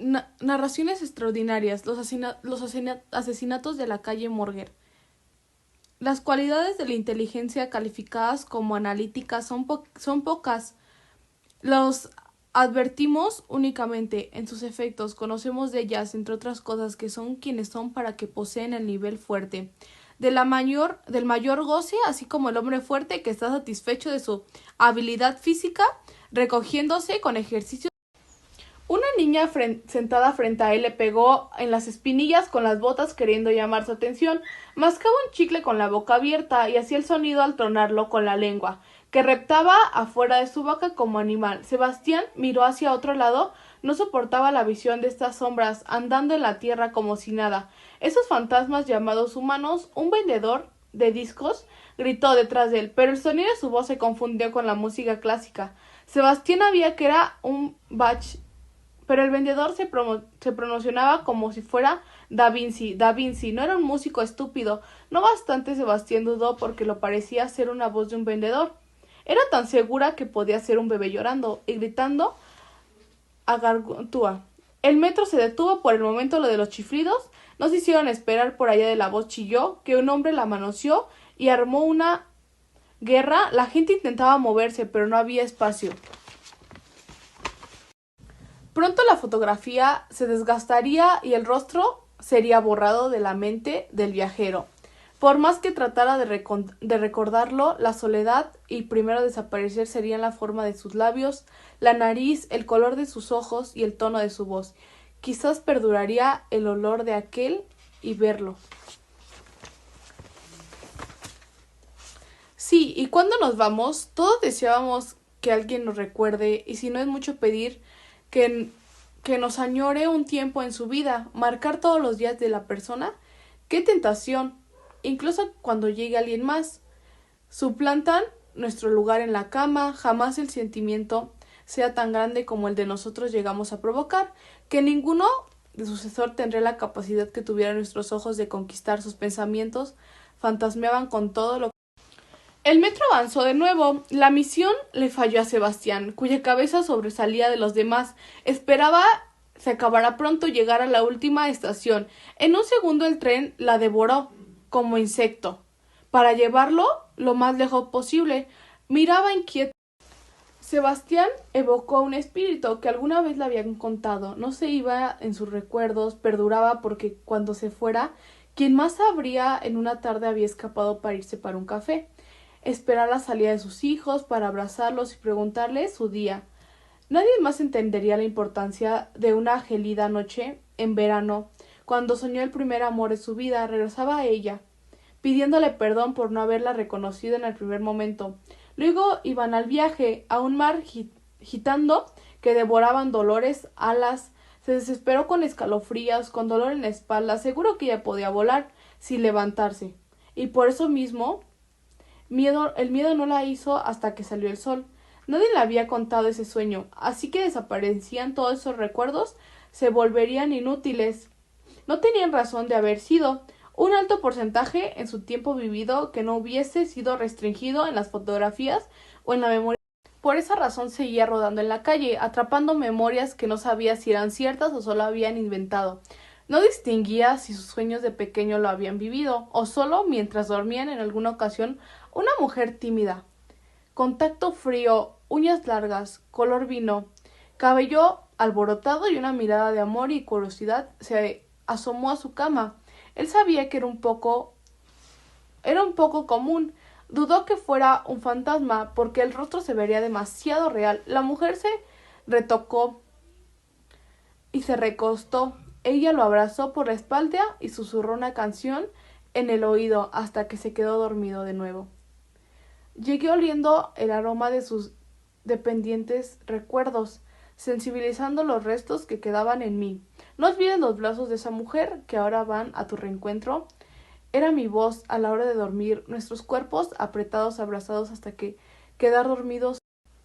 Narraciones extraordinarias, asesinatos de la calle Morgue. Las cualidades de la inteligencia calificadas como analíticas son pocas. Los advertimos únicamente en sus efectos, conocemos de ellas, entre otras cosas, que son quienes son para que poseen el nivel fuerte del mayor goce, así como el hombre fuerte que está satisfecho de su habilidad física, recogiéndose con ejercicio. Una niña sentada frente a él le pegó en las espinillas con las botas queriendo llamar su atención. Mascaba un chicle con la boca abierta y hacía el sonido al tronarlo con la lengua, que reptaba afuera de su boca como animal. Sebastián miró hacia otro lado. No soportaba la visión de estas sombras andando en la tierra como si nada. Esos fantasmas llamados humanos. Un vendedor de discos gritó detrás de él, pero el sonido de su voz se confundió con la música clásica. Sebastián sabía que era un Bach, pero el vendedor se pronunciaba como si fuera Da Vinci. Da Vinci no era un músico estúpido. No bastante Sebastián dudó porque lo parecía ser una voz de un vendedor. Era tan segura que podía ser un bebé llorando y gritando a gargantúa. El metro se detuvo por el momento. Lo de los chiflidos no se hicieron esperar. Por allá de la voz chilló que un hombre la manoseó y armó una guerra. La gente intentaba moverse, pero no había espacio. Pronto la fotografía se desgastaría y el rostro sería borrado de la mente del viajero. Por más que tratara de recordarlo, la soledad y primero desaparecer serían la forma de sus labios, la nariz, el color de sus ojos y el tono de su voz. Quizás perduraría el olor de aquel y verlo. Sí, y cuando nos vamos, todos deseábamos que alguien nos recuerde, y si no es mucho pedir, que nos añore un tiempo en su vida, marcar todos los días de la persona. ¡Qué tentación! Incluso cuando llegue alguien más, suplantan nuestro lugar en la cama. Jamás el sentimiento sea tan grande como el de nosotros llegamos a provocar, que ninguno de sucesor tendría la capacidad que tuvieran nuestros ojos de conquistar sus pensamientos. Fantasmeaban con todo lo. El metro avanzó de nuevo. La misión le falló a Sebastián, cuya cabeza sobresalía de los demás. Esperaba se acabara pronto llegar a la última estación. En un segundo el tren la devoró como insecto, para llevarlo lo más lejos posible. Miraba inquieto. Sebastián evocó un espíritu que alguna vez le habían contado. No se iba en sus recuerdos, perduraba porque cuando se fuera, quien más sabría, en una tarde había escapado para irse para un café. Esperar la salida de sus hijos para abrazarlos y preguntarles su día. Nadie más entendería la importancia de una gelida noche en verano, cuando soñó el primer amor de su vida. Regresaba a ella, pidiéndole perdón por no haberla reconocido en el primer momento. Luego iban al viaje, a un mar gitando que devoraban dolores, alas. Se desesperó con escalofríos, con dolor en la espalda. Seguro que ella podía volar sin levantarse. Y por eso mismo el miedo no la hizo hasta que salió el sol. Nadie le había contado ese sueño, así que desaparecían todos esos recuerdos, se volverían inútiles. No tenían razón de haber sido un alto porcentaje en su tiempo vivido que no hubiese sido restringido en las fotografías o en la memoria. Por esa razón seguía rodando en la calle, atrapando memorias que no sabía si eran ciertas o solo habían inventado. No distinguía si sus sueños de pequeño lo habían vivido, o solo mientras dormían en alguna ocasión. Una mujer tímida, contacto frío, uñas largas, color vino, cabello alborotado y una mirada de amor y curiosidad, se asomó a su cama. Él sabía que era un poco común. Dudó que fuera un fantasma, porque el rostro se vería demasiado real. La mujer se retocó y se recostó. Ella lo abrazó por la espalda y susurró una canción en el oído hasta que se quedó dormido de nuevo. Llegué oliendo el aroma de sus dependientes recuerdos, sensibilizando los restos que quedaban en mí. No olvides los brazos de esa mujer que ahora van a tu reencuentro. Era mi voz a la hora de dormir, nuestros cuerpos apretados, abrazados hasta que quedar dormidos.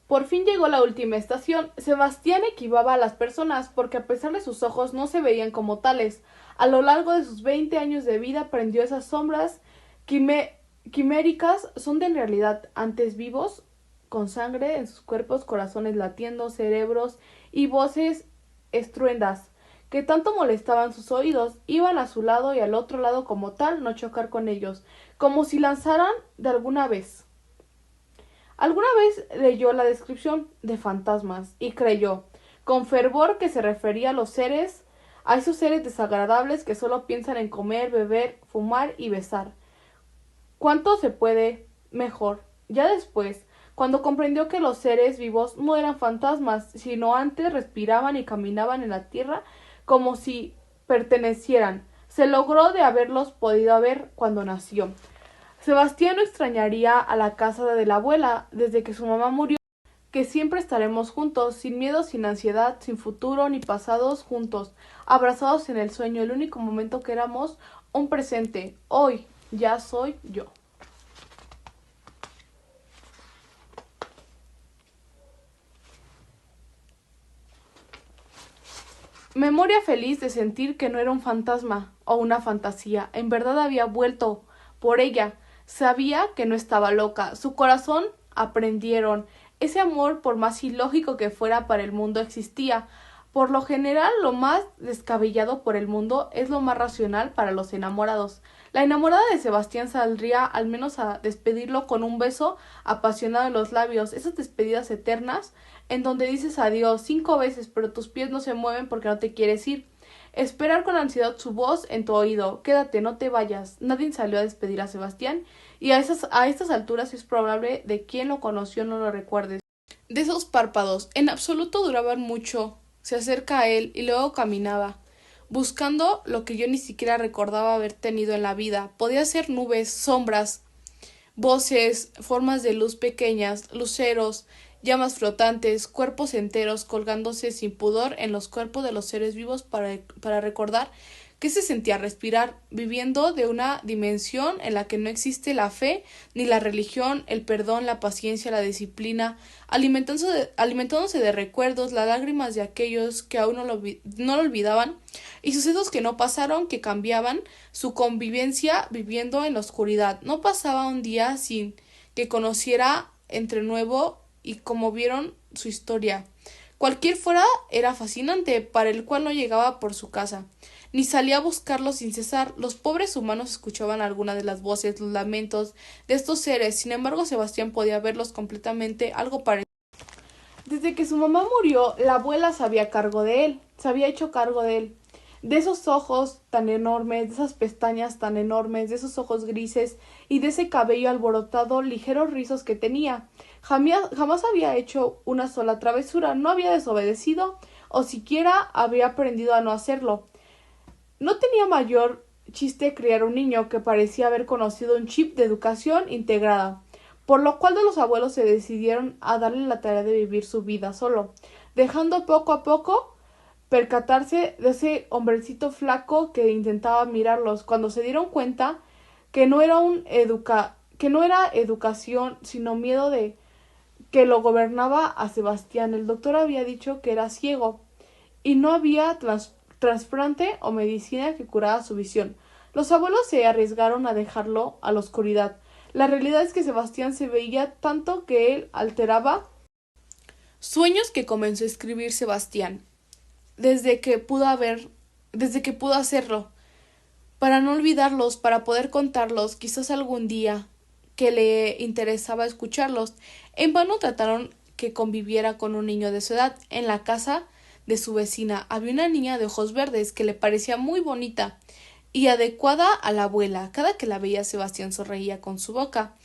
Por fin llegó la última estación. Sebastián esquivaba a las personas porque a pesar de sus ojos no se veían como tales. A lo largo de sus 20 años de vida aprendió esas sombras quiméricas son de en realidad antes vivos, con sangre en sus cuerpos, corazones latiendo, cerebros y voces estruendas que tanto molestaban sus oídos, iban a su lado y al otro lado como tal no chocar con ellos, como si lanzaran de alguna vez. Alguna vez leyó la descripción de fantasmas y creyó, con fervor, que se refería a esos seres desagradables que solo piensan en comer, beber, fumar y besar. ¿Cuánto se puede mejor? Ya después, cuando comprendió que los seres vivos no eran fantasmas, sino antes respiraban y caminaban en la tierra como si pertenecieran, se logró de haberlos podido ver cuando nació. Sebastián no extrañaría a la casa de la abuela desde que su mamá murió, que siempre estaremos juntos, sin miedo, sin ansiedad, sin futuro ni pasados, juntos, abrazados en el sueño, el único momento que éramos un presente. Hoy ya soy yo. Memoria feliz de sentir que no era un fantasma o una fantasía. En verdad había vuelto por ella. Sabía que no estaba loca. Su corazón aprendieron. Ese amor, por más ilógico que fuera para el mundo, existía. Por lo general, lo más descabellado por el mundo es lo más racional para los enamorados. La enamorada de Sebastián saldría al menos a despedirlo con un beso apasionado en los labios, esas despedidas eternas en donde dices adiós 5 veces, pero tus pies no se mueven porque no te quieres ir. Esperar con ansiedad su voz en tu oído. Quédate, no te vayas. Nadie salió a despedir a Sebastián y a estas alturas es probable de quien lo conoció no lo recuerdes. De esos párpados, en absoluto duraban mucho. Se acerca a él y luego caminaba, buscando lo que yo ni siquiera recordaba haber tenido en la vida. Podía ser nubes, sombras, voces, formas de luz pequeñas, luceros, llamas flotantes, cuerpos enteros colgándose sin pudor en los cuerpos de los seres vivos para recordar que se sentía respirar, viviendo de una dimensión en la que no existe la fe, ni la religión, el perdón, la paciencia, la disciplina, alimentándose de recuerdos, las lágrimas de aquellos que aún no lo olvidaban, y sucesos que no pasaron, que cambiaban su convivencia viviendo en la oscuridad. No pasaba un día sin que conociera entre nuevo y como vieron su historia. Cualquier fuera era fascinante, para el cual no llegaba por su casa, ni salía a buscarlo sin cesar. Los pobres humanos escuchaban algunas de las voces, los lamentos de estos seres, sin embargo Sebastián podía verlos completamente, algo parecido. Desde que su mamá murió, la abuela se había hecho cargo de él, de esos ojos tan enormes, de esas pestañas tan enormes, de esos ojos grises y de ese cabello alborotado, ligeros rizos que tenía. Jamás había hecho una sola travesura, no había desobedecido o siquiera había aprendido a no hacerlo. No tenía mayor chiste criar un niño que parecía haber conocido un chip de educación integrada, por lo cual de los abuelos se decidieron a darle la tarea de vivir su vida solo, dejando poco a poco percatarse de ese hombrecito flaco que intentaba mirarlos. Cuando se dieron cuenta que que no era educación, sino miedo de que lo gobernaba a Sebastián. El doctor había dicho que era ciego y no había trasplante o medicina que curara su visión. Los abuelos se arriesgaron a dejarlo a la oscuridad. La realidad es que Sebastián se veía tanto que él alteraba sueños que comenzó a escribir Sebastián desde que pudo hacerlo, para no olvidarlos, para poder contarlos, quizás algún día que le interesaba escucharlos. En vano trataron que conviviera con un niño de su edad. En la casa de su vecina había una niña de ojos verdes que le parecía muy bonita y adecuada a la abuela. Cada que la veía Sebastián sonreía con su boca,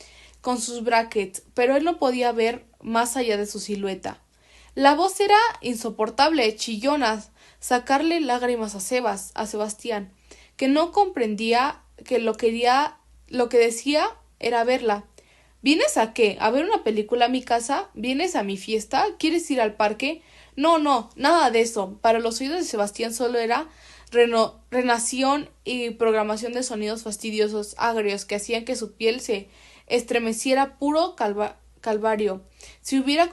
con sus brackets, pero él no podía ver más allá de su silueta. La voz era insoportable, chillona, sacarle lágrimas a Sebastián, que no comprendía que lo que decía era verla. ¿Vienes a qué? ¿A ver una película a mi casa? ¿Vienes a mi fiesta? ¿Quieres ir al parque? No, no, nada de eso. Para los oídos de Sebastián solo era renación y programación de sonidos fastidiosos, agrios, que hacían que su piel se estremeciera, puro calvario. Si hubiera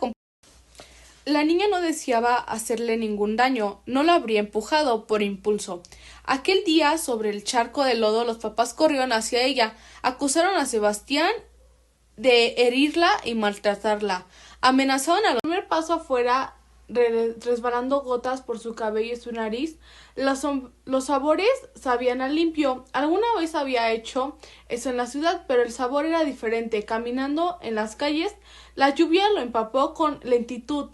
La niña no deseaba hacerle ningún daño, no la habría empujado por impulso. Aquel día, sobre el charco de lodo, los papás corrieron hacia ella, acusaron a Sebastián de herirla y maltratarla. Amenazaban a los... El primer paso afuera resbalando gotas por su cabello y su nariz. Los sabores sabían a limpio. Alguna vez había hecho eso en la ciudad, pero el sabor era diferente. Caminando en las calles, la lluvia lo empapó con lentitud,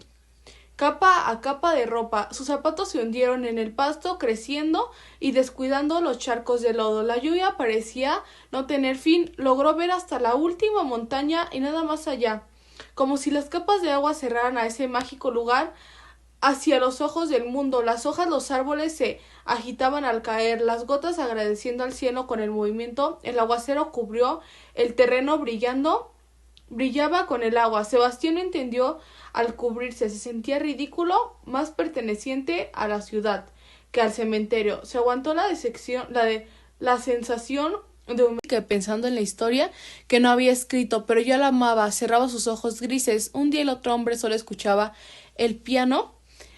capa a capa de ropa. Sus zapatos se hundieron en el pasto, creciendo y descuidando los charcos de lodo. La lluvia parecía no tener fin. Logró ver hasta la última montaña y nada más allá, como si las capas de agua cerraran a ese mágico lugar hacia los ojos del mundo. Las hojas, los árboles se agitaban al caer, las gotas agradeciendo al cielo con el movimiento. El aguacero cubrió el terreno brillaba con el agua. Sebastián entendió al cubrirse, se sentía ridículo, más perteneciente a la ciudad que al cementerio. Se aguantó la sensación de que pensando en la historia que no había escrito, pero yo la amaba. Cerraba sus ojos grises. Un día el otro hombre solo escuchaba el piano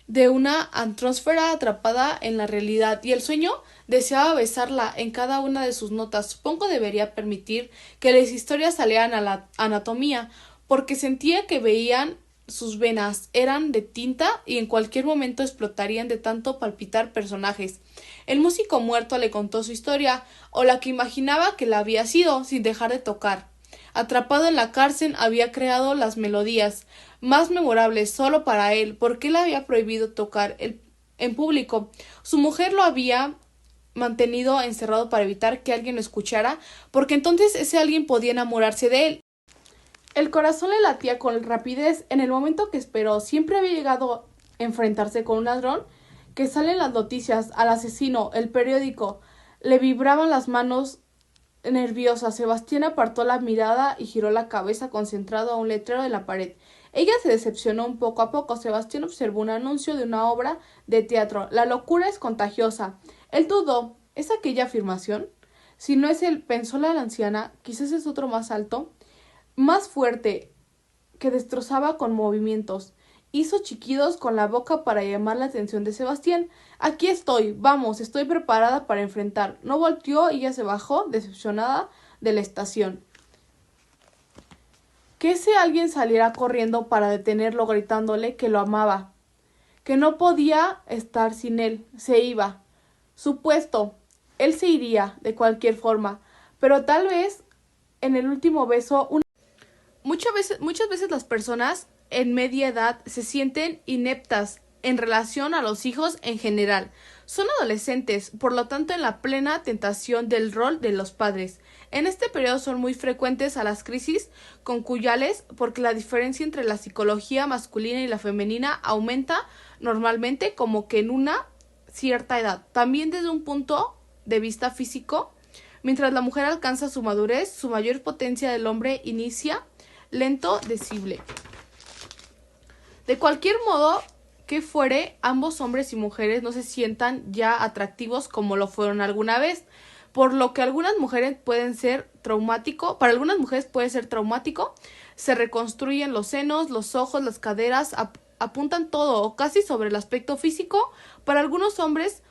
de una atmósfera atrapada en la realidad, y el sueño deseaba besarla en cada una de sus notas. Supongo debería permitir que las historias salieran a la anatomía, porque sentía que veían sus venas, eran de tinta y en cualquier momento explotarían de tanto palpitar personajes. El músico muerto le contó su historia, o la que imaginaba que la había sido, sin dejar de tocar. Atrapado en la cárcel, había creado las melodías más memorables solo para él, porque él había prohibido tocar en público. Su mujer lo había mantenido encerrado para evitar que alguien lo escuchara, porque entonces ese alguien podía enamorarse de él. El corazón le latía con rapidez en el momento que esperó. Siempre había llegado a enfrentarse con un ladrón que sale en las noticias, al asesino, el periódico. Le vibraban las manos nerviosa. Sebastián apartó la mirada y giró la cabeza concentrado a un letrero de la pared. Ella se decepcionó un poco a poco. Sebastián observó un anuncio de una obra de teatro. La locura es contagiosa. Él dudó. ¿Es aquella afirmación? Si no es él, pensó la anciana, quizás es otro más alto, más fuerte, que destrozaba con movimientos. Hizo chiquidos con la boca para llamar la atención de Sebastián. Aquí estoy, vamos, estoy preparada para enfrentar. No volteó y ella se bajó, decepcionada, de la estación. Que ese alguien saliera corriendo para detenerlo, gritándole que lo amaba, que no podía estar sin él. Se iba. Supuesto, él se iría de cualquier forma, pero tal vez en el último beso. Muchas veces las personas en media edad se sienten ineptas en relación a los hijos en general. Son adolescentes, por lo tanto en la plena tentación del rol de los padres. En este periodo son muy frecuentes a las crisis concuyales, porque la diferencia entre la psicología masculina y la femenina aumenta normalmente como que en una cierta edad. También desde un punto de vista físico, mientras la mujer alcanza su madurez, su mayor potencia del hombre inicia lento, decible. De cualquier modo que fuere, ambos hombres y mujeres no se sientan ya atractivos como lo fueron alguna vez, por lo que para algunas mujeres puede ser traumático, se reconstruyen los senos, los ojos, las caderas, apuntan todo o casi sobre el aspecto físico. Para algunos hombres,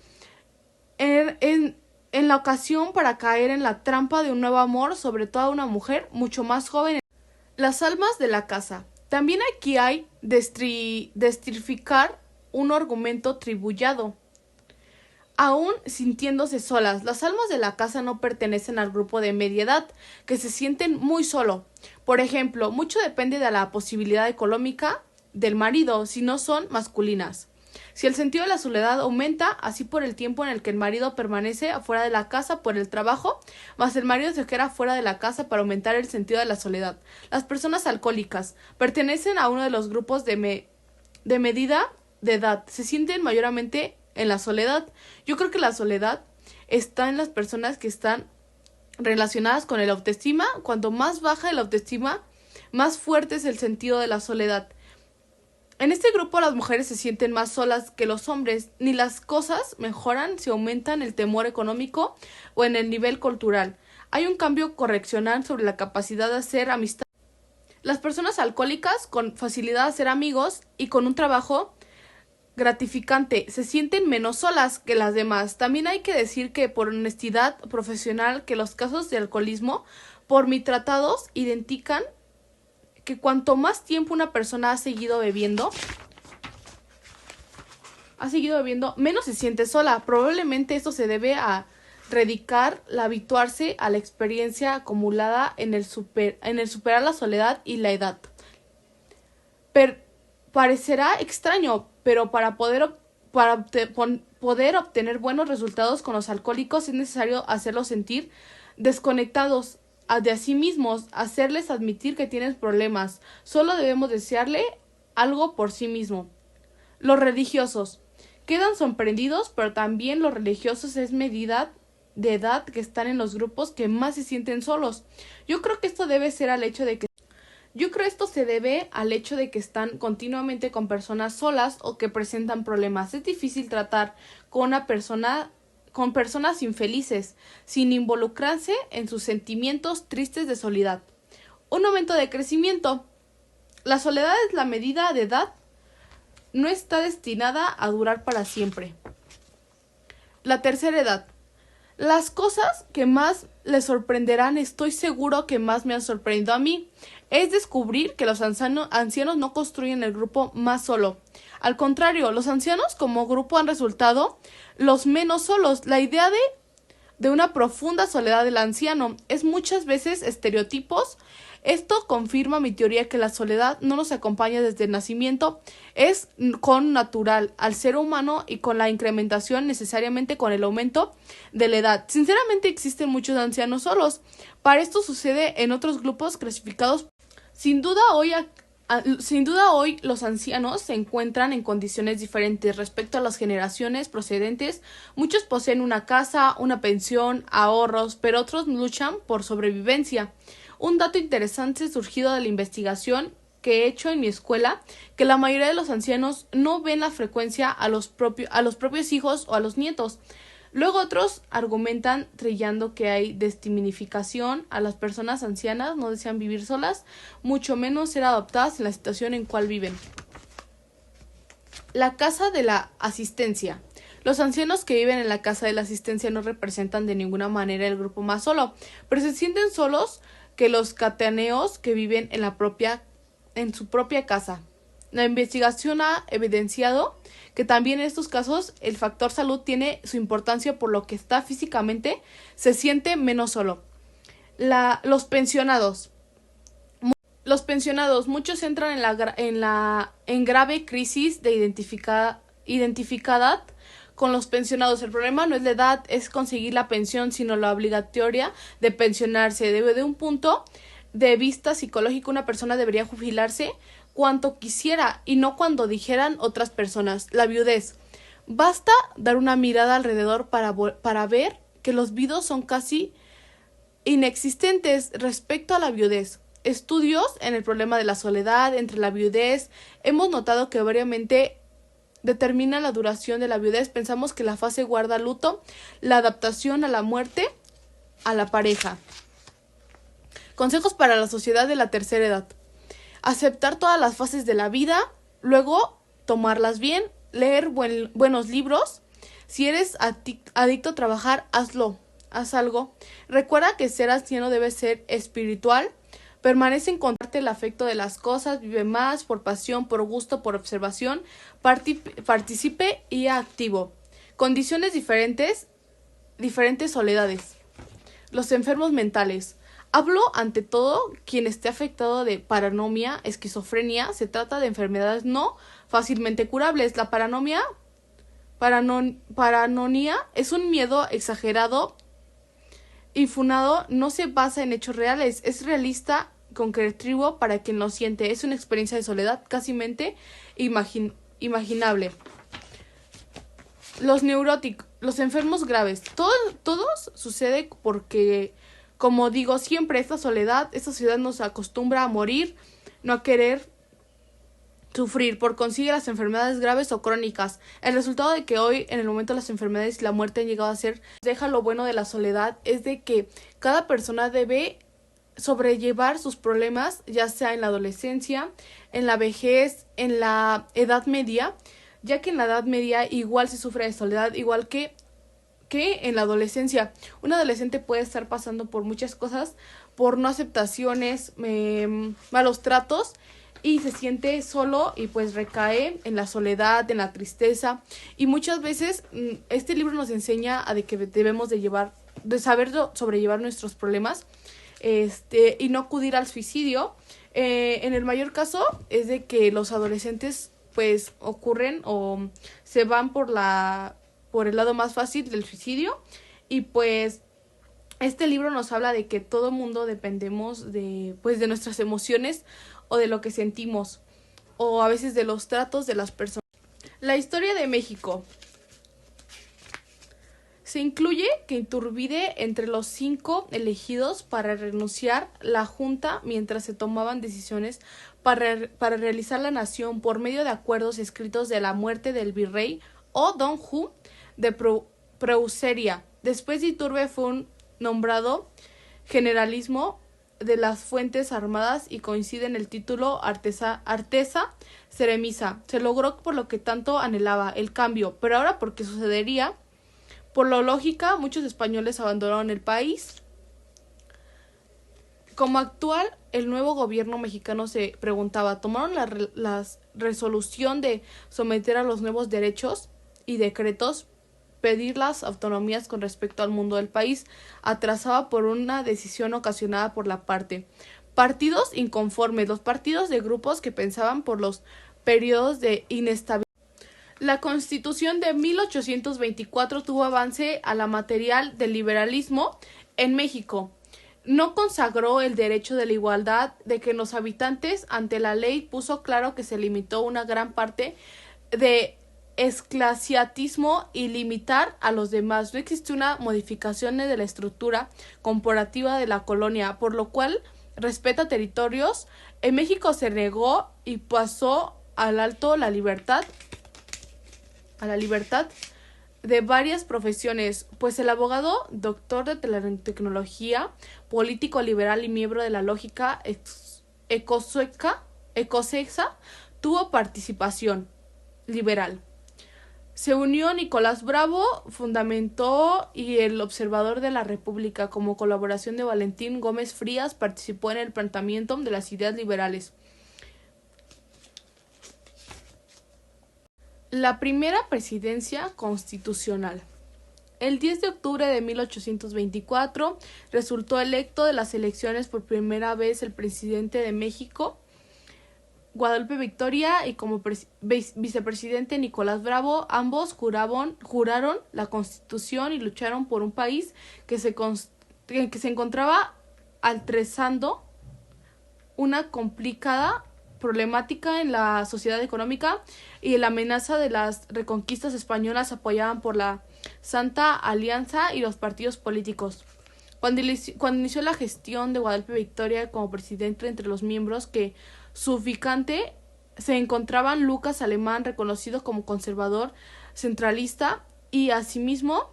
en la ocasión para caer en la trampa de un nuevo amor, sobre todo a una mujer mucho más joven. Las almas de la casa. También aquí hay destrificar un argumento tribullado. Aún sintiéndose solas, las almas de la casa no pertenecen al grupo de media edad, que se sienten muy solo. Por ejemplo, mucho depende de la posibilidad económica del marido, si no son masculinas. Si el sentido de la soledad aumenta, así por el tiempo en el que el marido permanece afuera de la casa por el trabajo, más el marido se queda fuera de la casa para aumentar el sentido de la soledad. Las personas alcohólicas pertenecen a uno de los grupos de medida de edad. Se sienten mayormente en la soledad. Yo creo que la soledad está en las personas que están relacionadas con el autoestima. Cuanto más baja el autoestima, más fuerte es el sentido de la soledad. En este grupo las mujeres se sienten más solas que los hombres. Ni las cosas mejoran si aumentan el temor económico o en el nivel cultural. Hay un cambio correccional sobre la capacidad de hacer amistad. Las personas alcohólicas con facilidad de hacer amigos y con un trabajo gratificante se sienten menos solas que las demás. También hay que decir que por honestidad profesional que los casos de alcoholismo por mi tratados identifican que cuanto más tiempo una persona ha seguido bebiendo, ha seguido bebiendo, menos se siente sola. Probablemente esto se debe a radicar la habituarse a la experiencia acumulada en el superar la soledad y la edad. Parecerá extraño, pero para poder obtener buenos resultados con los alcohólicos es necesario hacerlos sentir desconectados de sí mismos, hacerles admitir que tienen problemas. Solo debemos desearle algo por sí mismo. Los religiosos quedan sorprendidos, pero también los religiosos es medida de edad que están en los grupos que más se sienten solos. Yo creo que esto se debe al hecho de que están continuamente con personas solas o que presentan problemas. Es difícil tratar con personas infelices, sin involucrarse en sus sentimientos tristes de soledad. Un momento de crecimiento. La soledad es la medida de edad. No está destinada a durar para siempre. La tercera edad. Las cosas que más les sorprenderán, estoy seguro que más me han sorprendido a mí, es descubrir que los ancianos no construyen el grupo más solo. Al contrario, los ancianos como grupo han resultado los menos solos. La idea de una profunda soledad del anciano es muchas veces estereotipos. Esto confirma mi teoría que la soledad no nos acompaña desde el nacimiento, es con natural al ser humano y con la incrementación necesariamente con el aumento de la edad. Sinceramente existen muchos ancianos solos. Para esto sucede en otros grupos clasificados. Sin duda hoy los ancianos se encuentran en condiciones diferentes respecto a las generaciones procedentes. Muchos poseen una casa, una pensión, ahorros, pero otros luchan por sobrevivencia. Un dato interesante surgido de la investigación que he hecho en mi escuela, que la mayoría de los ancianos no ven la frecuencia a los propios hijos o a los nietos. Luego otros argumentan trillando que hay destiminificación a las personas ancianas, no desean vivir solas, mucho menos ser adoptadas en la situación en cual viven. La casa de la asistencia. Los ancianos que viven en la casa de la asistencia no representan de ninguna manera el grupo más solo, pero se sienten solos que los cataneos que viven en su propia casa. La investigación ha evidenciado que también en estos casos el factor salud tiene su importancia, por lo que está físicamente se siente menos solo. Los pensionados. Muchos entran en grave crisis de identificada con los pensionados. El problema no es la edad, es conseguir la pensión, sino la obligatoria de pensionarse. De un punto de vista psicológico, una persona debería jubilarse cuanto quisiera y no cuando dijeran otras personas. La viudez. Basta dar una mirada alrededor para ver que los viudos son casi inexistentes respecto a la viudez. Estudios en el problema de la soledad entre la viudez. Hemos notado que variamente determina la duración de la viudez. Pensamos que la fase guarda luto, la adaptación a la muerte, a la pareja. Consejos para la sociedad de la tercera edad. Aceptar todas las fases de la vida, luego tomarlas bien, leer buenos libros. Si eres adicto a trabajar, haz algo. Recuerda que ser anciano debe ser espiritual. Permanece en contacto el afecto de las cosas, vive más por pasión, por gusto, por observación, participe y activo. Condiciones diferentes soledades. Los enfermos mentales. Hablo ante todo quien esté afectado de paranoia, esquizofrenia. Se trata de enfermedades no fácilmente curables. La paranoia es un miedo exagerado, infundado, no se basa en hechos reales, es realista, concretivo para quien lo siente. Es una experiencia de soledad casi imaginable. Los neuróticos, los enfermos graves. Todos sucede porque, como digo siempre, esta sociedad nos acostumbra a morir, no a querer sufrir, por consigue las enfermedades graves o crónicas. El resultado de que hoy, en el momento de las enfermedades y la muerte han llegado a ser, deja lo bueno de la soledad, es de que cada persona debe sobrellevar sus problemas, ya sea en la adolescencia, en la vejez, en la edad media, ya que en la edad media igual se sufre de soledad, igual que en la adolescencia. Un adolescente puede estar pasando por muchas cosas, por no aceptaciones, malos tratos, y se siente solo y pues recae en la soledad, en la tristeza, y muchas veces este libro nos enseña a de que debemos de saber sobrellevar nuestros problemas, y no acudir al suicidio. En el mayor caso es de que los adolescentes pues ocurren o se van por el lado más fácil del suicidio, y pues este libro nos habla de que todo mundo dependemos de nuestras emociones o de lo que sentimos, o a veces de los tratos de las personas. La historia de México. Se incluye que Iturbide entre los 5 elegidos para renunciar la Junta mientras se tomaban decisiones para realizar la nación por medio de acuerdos escritos de la muerte del virrey o Don Ju de Preuseria. Después de Iturbe fue nombrado generalísimo de las fuerzas armadas y coincide en el título Artesa Seremisa. Se logró por lo que tanto anhelaba, el cambio, pero ahora porque sucedería. Por lo lógica, muchos españoles abandonaron el país. Como actual, el nuevo gobierno mexicano se preguntaba, ¿tomaron la resolución de someter a los nuevos derechos y decretos, pedir las autonomías con respecto al mundo del país, atrasaba por una decisión ocasionada por la partidos inconformes, los partidos de grupos que pensaban por los periodos de inestabilidad? La Constitución de 1824 tuvo avance a la material del liberalismo en México. No consagró el derecho de la igualdad de que los habitantes ante la ley, puso claro que se limitó una gran parte de esclaviatismo y limitar a los demás. No existe una modificación de la estructura corporativa de la colonia, por lo cual respeta territorios. En México se negó y pasó al alto la libertad de varias profesiones, pues el abogado, doctor de tecnología, político liberal y miembro de la lógica escocesa, tuvo participación liberal. Se unió Nicolás Bravo, fundamentó y el Observador de la República, como colaboración de Valentín Gómez Frías, participó en el planteamiento de las ideas liberales. La primera presidencia constitucional. El 10 de octubre de 1824 resultó electo de las elecciones por primera vez el presidente de México, Guadalupe Victoria, y como vicepresidente Nicolás Bravo. Ambos juraron la Constitución y lucharon por un país que se encontraba atravesando una complicada problemática en la sociedad económica y la amenaza de las reconquistas españolas, apoyaban por la Santa Alianza y los partidos políticos. Cuando inició la gestión de Guadalupe Victoria como presidente, entre los miembros que su ficante se encontraban Lucas Alemán, reconocido como conservador centralista, y asimismo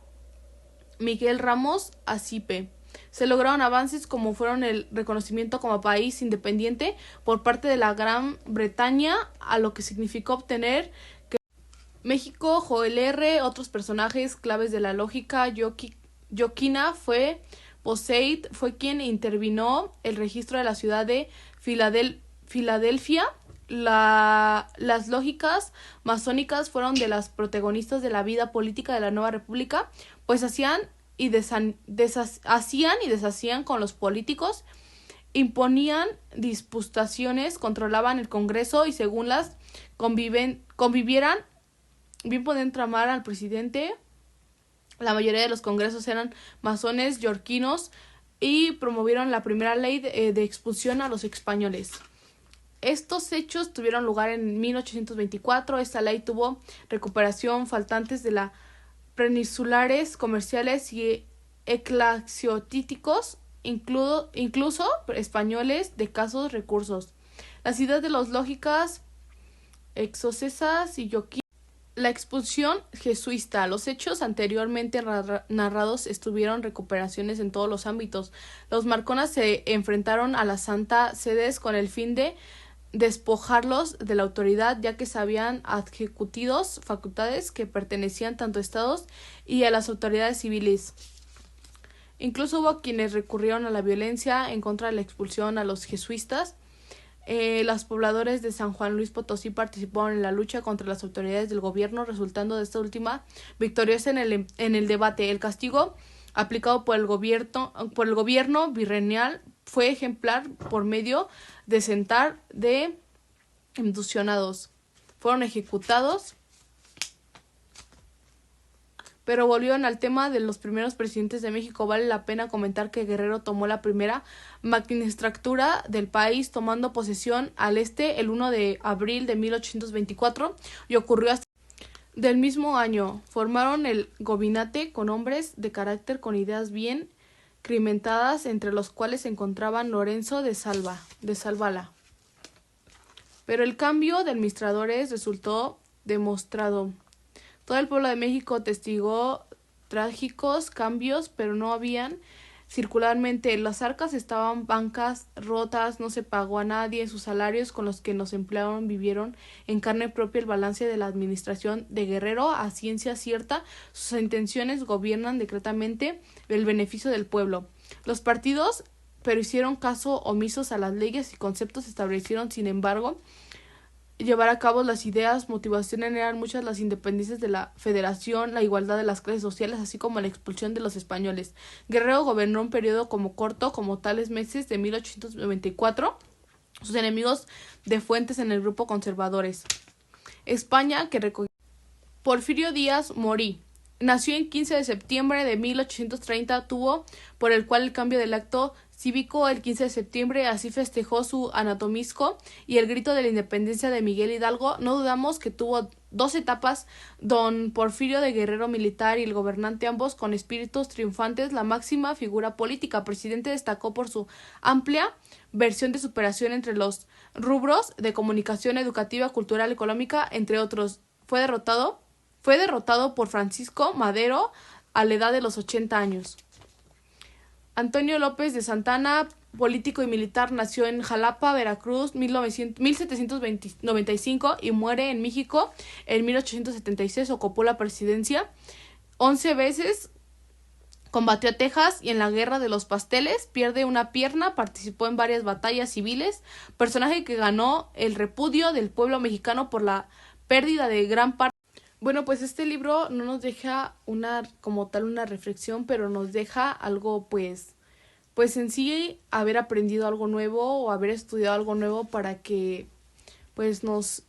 Miguel Ramos Acipe. Se lograron avances como fueron el reconocimiento como país independiente por parte de la Gran Bretaña, a lo que significó obtener que México, Joel R., otros personajes claves de la lógica yoquina fue quien intervino el registro de la ciudad de Filadelfia. Las lógicas masónicas fueron de las protagonistas de la vida política de la nueva república, pues hacían y deshacían con los políticos, imponían disputaciones, controlaban el Congreso y según las convivieran, bien podían tramar al presidente. La mayoría de los congresos eran masones yorquinos y promovieron la primera ley de expulsión a los españoles. Estos hechos tuvieron lugar en 1824. Esta ley tuvo recuperación faltantes de la peninsulares, comerciales y eclesiásticos, incluso españoles de escasos recursos. La ciudad de las lógicas escocesas y yoquinas. La expulsión jesuita. Los hechos anteriormente narrados tuvieron recuperaciones en todos los ámbitos. Los Marconas se enfrentaron a la Santa Sede con el fin de despojarlos de la autoridad, ya que se habían adjudicado facultades que pertenecían tanto a estados y a las autoridades civiles. Incluso hubo quienes recurrieron a la violencia en contra de la expulsión a los jesuitas. Los pobladores de San Juan Luis Potosí participaron en la lucha contra las autoridades del gobierno, resultando de esta última victoriosa en el debate. El castigo aplicado por el gobierno virreinal fue ejemplar por medio de sentar de induccionados. Fueron ejecutados. Pero volviendo al tema de los primeros presidentes de México, vale la pena comentar que Guerrero tomó la primera magistratura del país, tomando posesión al el 1 de abril de 1824, y ocurrió hasta del mismo año. Formaron el gobinate con hombres de carácter con ideas bien cimentadas, entre los cuales se encontraban Lorenzo de Salvala. Pero el cambio de administradores resultó demostrado. Todo el pueblo de México testigó trágicos cambios, pero no habían circularmente. Las arcas estaban bancas rotas, no se pagó a nadie, sus salarios con los que nos emplearon vivieron en carne propia el balance de la administración de Guerrero a ciencia cierta. Sus intenciones gobiernan decretamente el beneficio del pueblo. Los partidos, pero hicieron caso omisos a las leyes y conceptos establecieron, sin embargo, llevar a cabo las ideas, motivaciones eran muchas las independencias de la federación, la igualdad de las clases sociales, así como la expulsión de los españoles. Guerrero gobernó un periodo corto como tales meses de 1894, sus enemigos de Fuentes en el grupo conservadores. España, que recogió Porfirio Díaz Morí. Nació el 15 de septiembre de 1830, tuvo por el cual el cambio del acto cívico el 15 de septiembre, así festejó su anatomisco y el grito de la independencia de Miguel Hidalgo. No dudamos que tuvo dos etapas, don Porfirio de guerrero militar y el gobernante, ambos con espíritus triunfantes, la máxima figura política. Presidente destacó por su amplia versión de superación entre los rubros de comunicación educativa, cultural, económica, entre otros. Fue derrotado por Francisco Madero a la edad de los 80 años. Antonio López de Santana, político y militar, nació en Jalapa, Veracruz, 1795 y muere en México en 1876. Ocupó la presidencia 11 veces, combatió a Texas y en la Guerra de los Pasteles, pierde una pierna, participó en varias batallas civiles, personaje que ganó el repudio del pueblo mexicano por la pérdida de gran parte. Bueno, pues este libro no nos deja una reflexión, pero nos deja algo, pues en sí haber aprendido algo nuevo o haber estudiado algo nuevo para que pues nos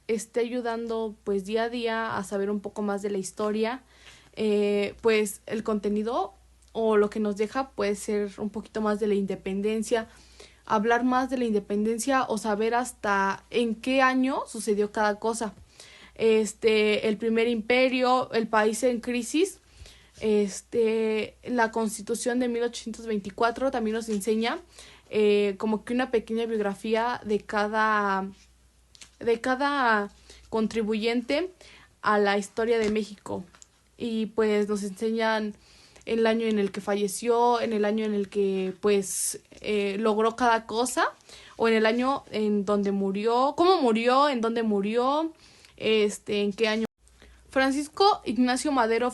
esté ayudando pues día a día a saber un poco más de la historia. Pues el contenido o lo que nos deja puede ser un poquito más de la independencia, hablar más de la independencia o saber hasta en qué año sucedió cada cosa. El primer imperio, el país en crisis, la Constitución de 1824 también nos enseña como que una pequeña biografía de cada contribuyente a la historia de México, y pues nos enseñan el año en el que falleció, en el año en el que pues logró cada cosa, o en el año en donde murió, cómo murió, en dónde murió, en qué año. Francisco Ignacio Madero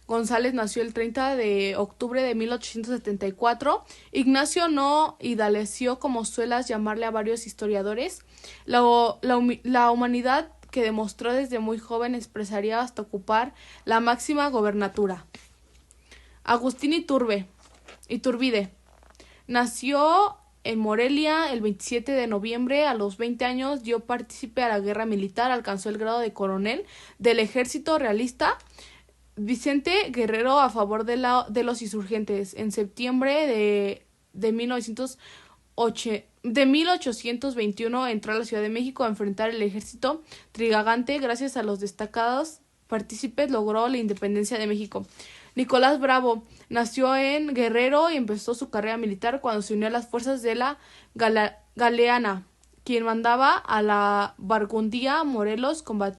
González nació el 30 de octubre de 1874. Ignacio no idaleció, como suelas llamarle a varios historiadores, la humanidad que demostró desde muy joven expresaría hasta ocupar la máxima gobernatura. Agustín Iturbide nació en Morelia el 27 de noviembre. A los 20 años dio partícipe a la guerra militar, alcanzó el grado de coronel del ejército realista. Vicente Guerrero a favor de los insurgentes. En septiembre de 1821 entró a la Ciudad de México a enfrentar el ejército trigagante. Gracias a los destacados partícipes logró la independencia de México. Nicolás Bravo nació en Guerrero y empezó su carrera militar cuando se unió a las fuerzas de la Galeana, quien mandaba a la Burgundia. Morelos, combatió